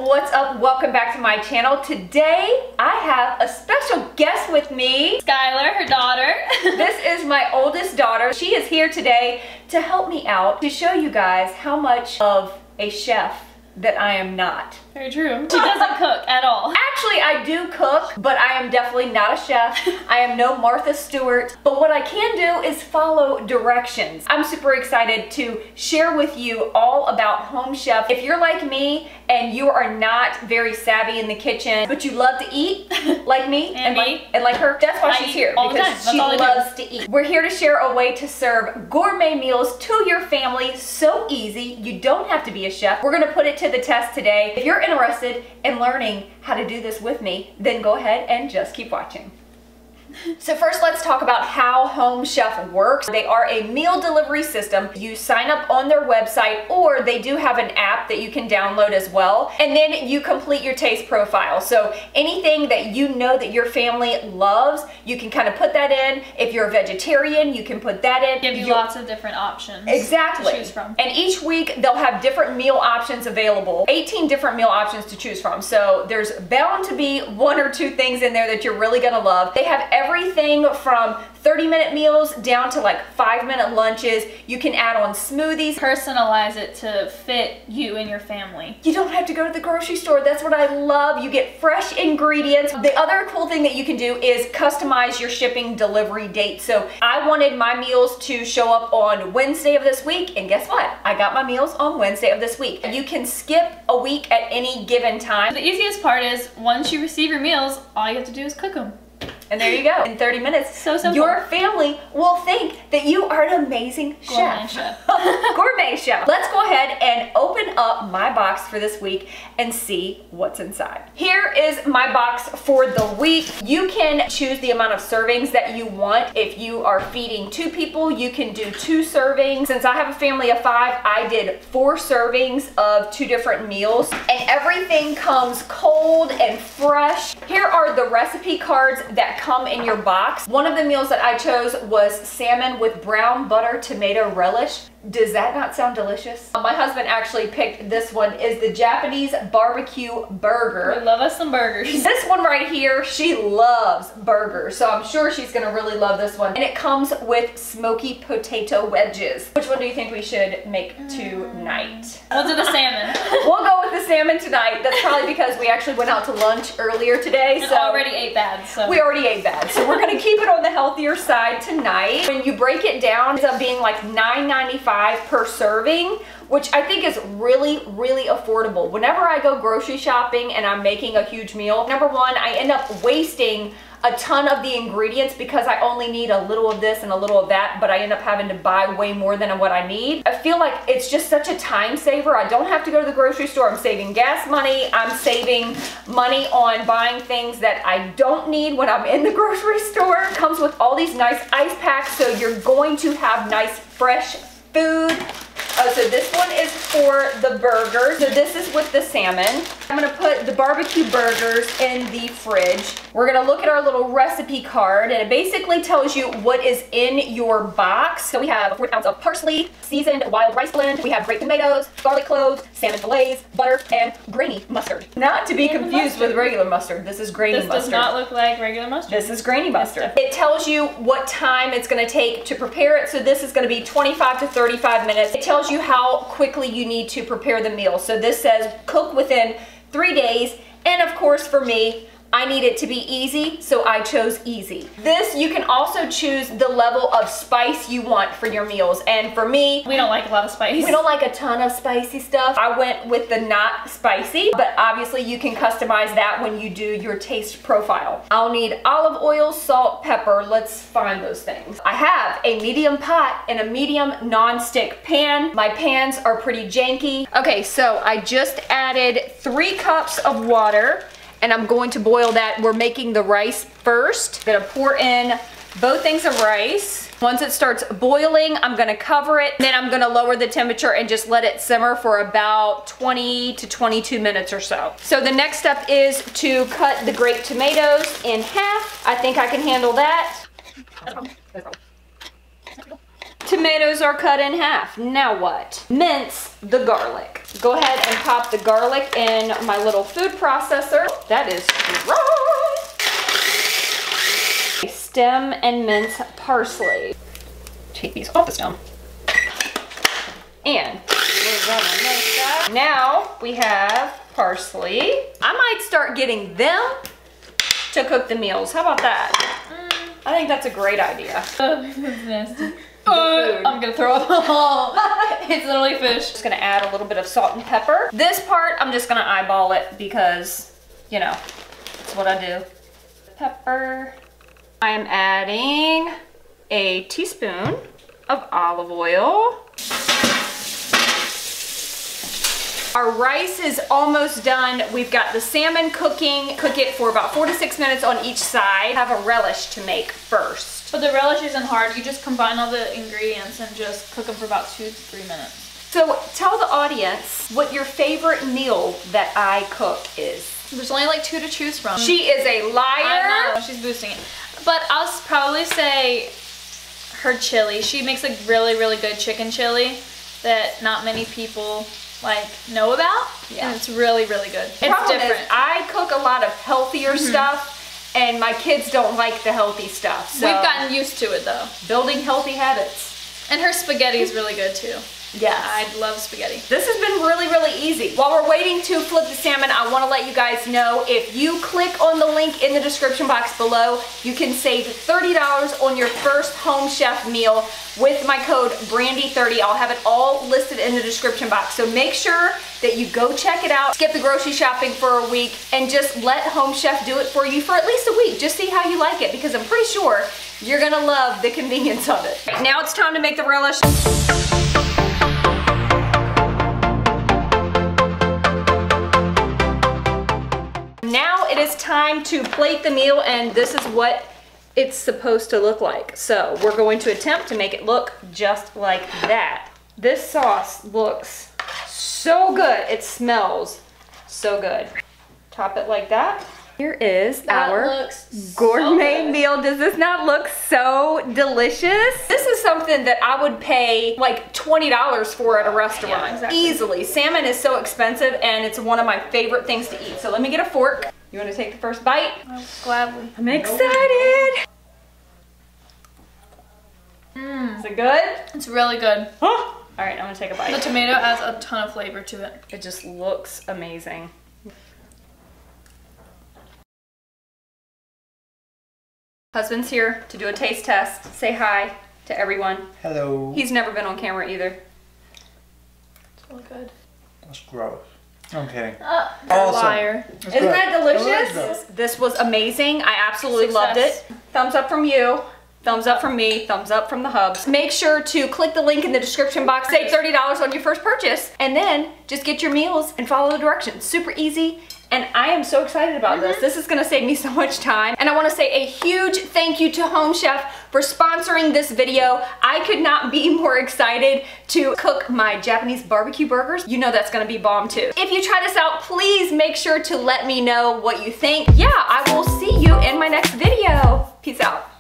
What's up? Welcome back to my channel. Today I have a special guest with me. Skylar, her daughter. This is my oldest daughter. She is here today to help me out, to show you guys how much of a chef that I am not. Very true. She doesn't cook at all. Actually, I do cook, but I am definitely not a chef. I am no Martha Stewart. But what I can do is follow directions. I'm super excited to share with you all about Home Chef. If you're like me and you are not very savvy in the kitchen, but you love to eat, like me and like her, that's why she's here, because she loves to eat. We're here to share a way to serve gourmet meals to your family so easy. You don't have to be a chef. We're gonna put it to the test today. If you're interested in learning how to do this with me, then go ahead and just keep watching. So first, let's talk about how Home Chef works. They are a meal delivery system. You sign up on their website, or they do have an app that you can download as well. And then you complete your taste profile. So anything that you know that your family loves, you can kind of put that in. If you're a vegetarian, you can put that in. Give you lots of different options. Exactly. To choose from. And each week they'll have different meal options available. 18 different meal options to choose from. So there's bound to be one or two things in there that you're really gonna love. They have everything from 30-minute meals down to like 5-minute lunches. You can add on smoothies. Personalize it to fit you and your family. You don't have to go to the grocery store. That's what I love. You get fresh ingredients. The other cool thing that you can do is customize your shipping delivery date. So I wanted my meals to show up on Wednesday of this week, and guess what? I got my meals on Wednesday of this week. You can skip a week at any given time. The easiest part is once you receive your meals, all you have to do is cook them. And there you go. In 30 minutes, so simple. Your family will think that you are an amazing chef. Gourmet chef. Let's go ahead and open up my box for this week and see what's inside. Here is my box for the week. You can choose the amount of servings that you want. If you are feeding 2 people, you can do 2 servings. Since I have a family of 5, I did 4 servings of 2 different meals. And everything comes cold and fresh. Here are the recipe cards that come in your box. One of the meals that I chose was salmon with brown butter tomato relish. Does that not sound delicious? My husband actually picked this one. Is the Japanese barbecue burger. We love us some burgers. This one right here, she loves burgers, so I'm sure she's gonna really love this one. And it comes with smoky potato wedges. Which one do you think we should make tonight? We'll do the salmon. We'll go with the salmon tonight. That's probably because we actually went out to lunch earlier today. And so already ate bad. So we already ate bad. So we're gonna keep it on the healthier side tonight. When you break it down, it ends up being like $9.95 per serving, which I think is really, really affordable. Whenever I go grocery shopping and I'm making a huge meal, number one, I end up wasting a ton of the ingredients because I only need a little of this and a little of that, but I end up having to buy way more than what I need. I feel like it's just such a time saver. I don't have to go to the grocery store. I'm saving gas money. I'm saving money on buying things that I don't need when I'm in the grocery store. It comes with all these nice ice packs, so you're going to have nice, fresh food. Oh, so this one is for the burger. So this is with the salmon. I'm gonna put the barbecue burgers in the fridge. We're gonna look at our little recipe card, and it basically tells you what is in your box. So we have 4 pounds of parsley, seasoned wild rice blend. We have grape tomatoes, garlic cloves, salmon fillets, butter, and grainy mustard. Not to be confused with regular mustard. This is grainy mustard. This does not look like regular mustard. This is grainy mustard. It tells you what time it's gonna take to prepare it. So this is gonna be 25 to 35 minutes. It tells you how quickly you need to prepare the meal. So this says cook within 3 days, and of course for me, I need it to be easy, so I chose easy. This, you can also choose the level of spice you want for your meals. And for me, we don't like a lot of spice. We don't like a ton of spicy stuff. I went with the not spicy, but obviously you can customize that when you do your taste profile. I'll need olive oil, salt, pepper. Let's find those things. I have a medium pot and a medium non-stick pan. My pans are pretty janky. Okay, so I just added 3 cups of water, and I'm going to boil that. We're making the rice first. Gonna pour in both things of rice. Once it starts boiling, I'm gonna cover it. Then I'm gonna lower the temperature and just let it simmer for about 20 to 22 minutes or so. So the next step is to cut the grape tomatoes in half. I think I can handle that. To tomatoes are cut in half. Now what? Mince the garlic. Go ahead and pop the garlic in my little food processor. That is dry. Stem and mince parsley. Take these off the stem. And we're gonna make that. Now we have parsley. I might start getting them to cook the meals. How about that? I think that's a great idea. That's nasty. I'm gonna throw up. It's literally fish. Just gonna add a little bit of salt and pepper. This part, I'm just gonna eyeball it because, you know, that's what I do. Pepper. I am adding a teaspoon of olive oil. Our rice is almost done. We've got the salmon cooking. Cook it for about 4 to 6 minutes on each side. Have a relish to make first. But the relish isn't hard. You just combine all the ingredients and just cook them for about 2 to 3 minutes. So tell the audience what your favorite meal that I cook is. There's only like 2 to choose from. She is a liar. I know, she's boosting it. But I'll probably say her chili. She makes like really, really good chicken chili that not many people like know about. Yeah. And it's really, really good. It's different. I cook a lot of healthier stuff and my kids don't like the healthy stuff. So we've gotten used to it though. Building healthy habits. And her spaghetti is really good too. Yes. I love spaghetti. This has been really, really easy. While we're waiting to flip the salmon, I want to let you guys know if you click on the link in the description box below, you can save $30 on your first Home Chef meal with my code Brandy30. I'll have it all listed in the description box. So make sure that you go check it out, skip the grocery shopping for a week, and just let Home Chef do it for you for at least a week. Just see how you like it, because I'm pretty sure you're gonna love the convenience of it. Right, now it's time to make the relish. Now it is time to plate the meal, and this is what it's supposed to look like. So we're going to attempt to make it look just like that. This sauce looks so good. It smells so good. Top it like that. Here is our gourmet meal. Does this not look so delicious? This is something that I would pay like $20 for at a restaurant. Yeah, exactly. Easily. Salmon is so expensive and it's one of my favorite things to eat. So let me get a fork. You want to take the first bite? Oh, gladly. I'm excited. Is it good? It's really good. All right, I'm gonna take a bite. The tomato adds a ton of flavor to it. It just looks amazing. Husband's here to do a taste test. Say hi to everyone. Hello. He's never been on camera either. It's really good. That's gross. I'm kidding. Awesome. Liar. Isn't that delicious? This was amazing. I absolutely loved it. Thumbs up from you. Thumbs up from me, thumbs up from the hubs. Make sure to click the link in the description box, save $30 on your first purchase, and then just get your meals and follow the directions. Super easy, and I am so excited about this. This is gonna save me so much time. And I wanna say a huge thank you to Home Chef for sponsoring this video. I could not be more excited to cook my Japanese barbecue burgers. You know that's gonna be bomb too. If you try this out, please make sure to let me know what you think. Yeah, I will see you in my next video. Peace out.